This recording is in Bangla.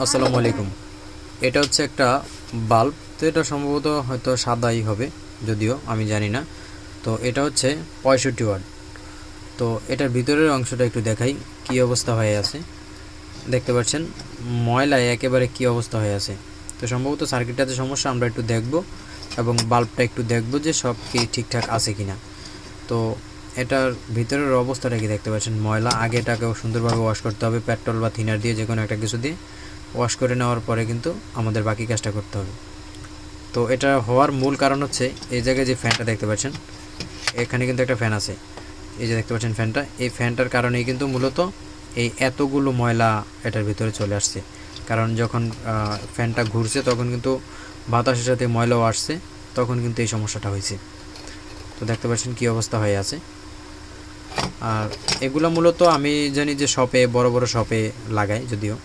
আসসালামু আলাইকুম। এটা হচ্ছে একটা বাল্ব। তো এটা সম্ভবত হয়তো সাদাই হবে, যদিও আমি জানি না। তো এটা হচ্ছে 65 ওয়াট। তো এটার ভিতরের অংশটা একটু দেখাই কি অবস্থা হয়ে আছে। দেখতে পাচ্ছেন ময়লায় একেবারে কি অবস্থা হয়ে আছে। তো সম্ভবত সার্কিটটাতে সমস্যা, আমরা একটু দেখব এবং বাল্বটা একটু দেখব যে সব কি ঠিকঠাক আছে কিনা। তো এটার ভিতরের অবস্থাটা কি দেখতে পাচ্ছেন, ময়লা। আগে এটাকেও সুন্দরভাবে ওয়াশ করতে হবে, পেট্রোল বা থিনার দিয়ে, যে কোনো একটা কিছু দিয়ে ওয়াশ করে নেওয়ার পরে কিন্তু আমাদের বাকি কাজটা করতে হবে। তো এটা হওয়ার মূল কারণ হচ্ছে এই জায়গায় যে ফ্যানটা দেখতে পাচ্ছেন, এখানে কিন্তু একটা ফ্যান আছে, এই যে দেখতে পাচ্ছেন ফ্যানটা। এই ফ্যানটার কারণেই কিন্তু মূলত এই এতগুলো ময়লা এটার ভিতরে চলে আসছে। কারণ যখন ফ্যানটা ঘুরছে তখন কিন্তু বাতাসের সাথে ময়লাও আসছে, তখন কিন্তু এই সমস্যাটা হয়েছে। তো দেখতে পাচ্ছেন কী অবস্থা হয়ে আছে। আর এগুলো মূলত আমি জানি যে শপে, বড় বড় শপে লাগায় যদিও।